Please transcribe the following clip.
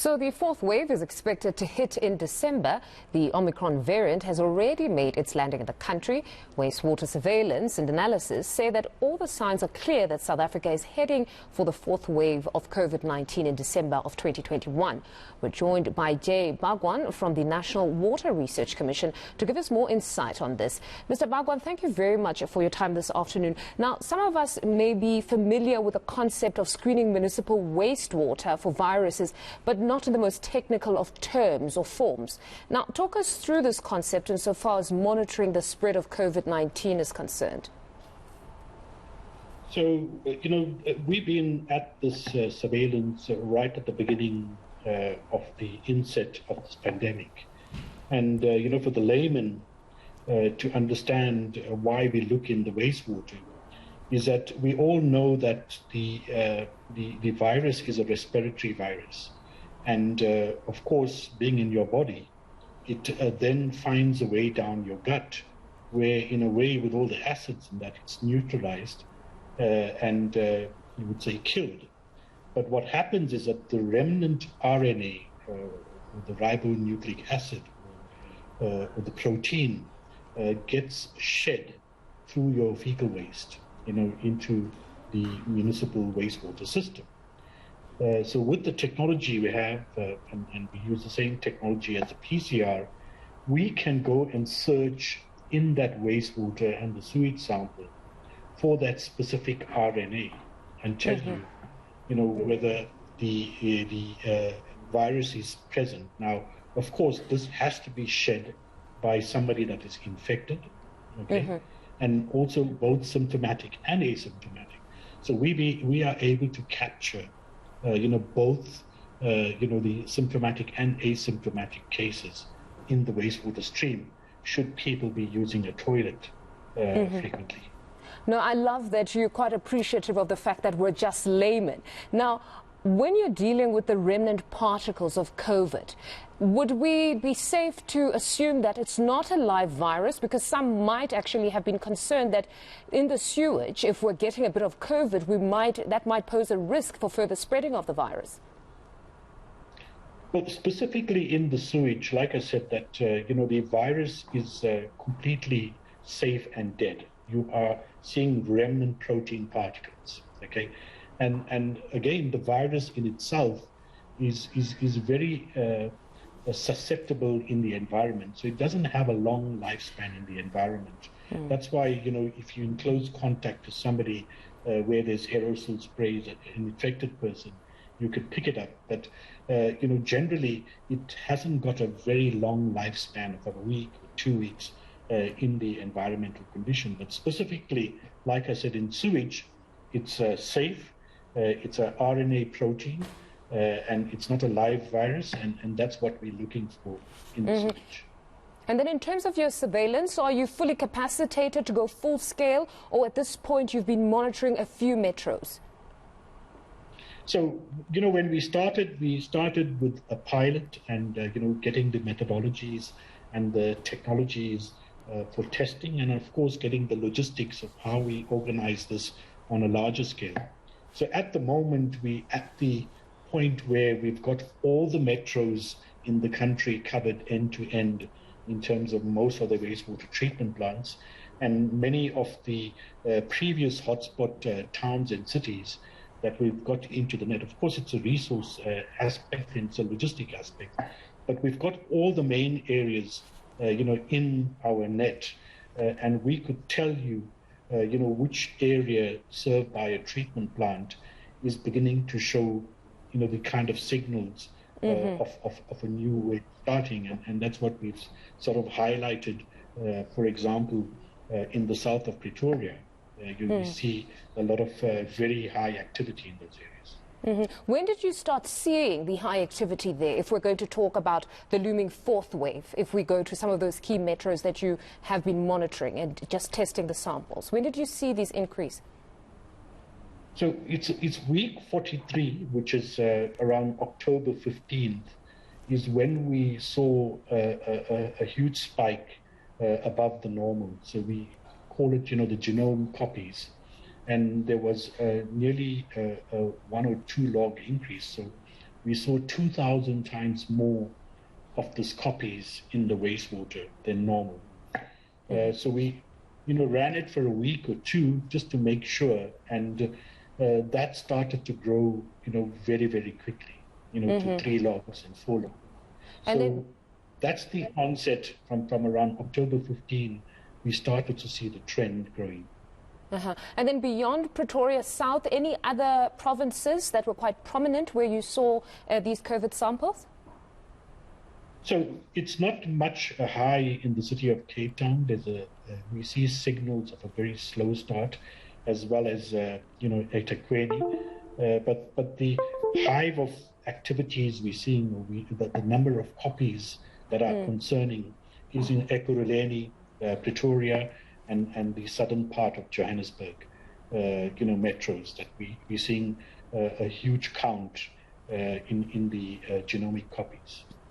So the fourth wave is expected to hit in December. The Omicron variant has already made its landing in the country. Wastewater surveillance and analysis say that all the signs are clear that South Africa is heading for the fourth wave of COVID-19 in December of 2021. We're joined by Bhagwan from the National Water Research Commission to give us more insight on this. Mr. Bhagwan, thank you very much for your time this afternoon. Now, some of us may be familiar with the concept of screening municipal wastewater for viruses, but not in the most technical of terms or forms. Now, talk us through this concept insofar as monitoring the spread of COVID-19 is concerned. So, we've been at this surveillance right at the beginning of the inset of this pandemic. And, for the layman to understand why we look in the wastewater is that we all know that the virus is a respiratory virus. And, of course, being in your body, it then finds a way down your gut, where, in a way, with all the acids in that, it's neutralized and, you would say, killed. But what happens is that the remnant RNA, the ribonucleic acid, or the protein, gets shed through your fecal waste, into the municipal wastewater system. So with the technology we have, and we use the same technology as the PCR, we can go and search in that wastewater and the sewage sample for that specific RNA and tell you, whether the virus is present. Now, of course, this has to be shed by somebody that is infected, and also both symptomatic and asymptomatic. So we are able to capture both, the symptomatic and asymptomatic cases in the wastewater stream, should people be using a toilet frequently. No, I love that you're quite appreciative of the fact that we're just laymen. Now, when you're dealing with the remnant particles of COVID, would we be safe to assume that it's not a live virus? Because some might actually have been concerned that in the sewage, if we're getting a bit of COVID, that might pose a risk for further spreading of the virus. Well, specifically in the sewage, like I said, that the virus is completely safe and dead. You are seeing remnant protein particles. Okay. And again, the virus in itself is very susceptible in the environment. So it doesn't have a long lifespan in the environment. That's why, if you in close contact with somebody where there's aerosol sprays, an infected person, you could pick it up. But, generally, it hasn't got a very long lifespan of a week or 2 weeks in the environmental condition. But specifically, like I said, in sewage, it's safe. It's a RNA protein, and it's not a live virus, and that's what we're looking for in the sewage. And then in terms of your surveillance, are you fully capacitated to go full scale, or at this point you've been monitoring a few metros? So, when we started with a pilot and, getting the methodologies and the technologies for testing, and of course getting the logistics of how we organize this on a larger scale. So at the moment, we at the point where we've got all the metros in the country covered end to end in terms of most of the wastewater treatment plants, and many of the previous hotspot towns and cities that we've got into the net. Of course, it's a resource aspect and it's a logistic aspect, but we've got all the main areas, in our net, and we could tell you which area served by a treatment plant is beginning to show, the kind of signals of a new way starting. And that's what we've sort of highlighted, for example, in the south of Pretoria. You see a lot of very high activity in those areas. When did you start seeing the high activity there, if we're going to talk about the looming fourth wave, if we go to some of those key metros that you have been monitoring and just testing the samples? When did you see these increase? So it's week 43, which is around October 15th, is when we saw a huge spike above the normal. So we call it, the genome copies. And there was nearly a 1 or 2 log increase. So we saw 2,000 times more of these copies in the wastewater than normal. So we, ran it for a week or two just to make sure, and that started to grow, very, very quickly, to 3 logs and 4 logs. So that's the onset from around October 15. We started to see the trend growing. And then beyond Pretoria South, any other provinces that were quite prominent where you saw these COVID samples? So it's not much high in the city of Cape Town. We see signals of a very slow start, as well as eThekwini. But the hive of activities we're seeing, the number of copies that are concerning, is in Ekurhuleni, Pretoria, and the southern part of Johannesburg, metros, that we're seeing a huge count in the genomic copies.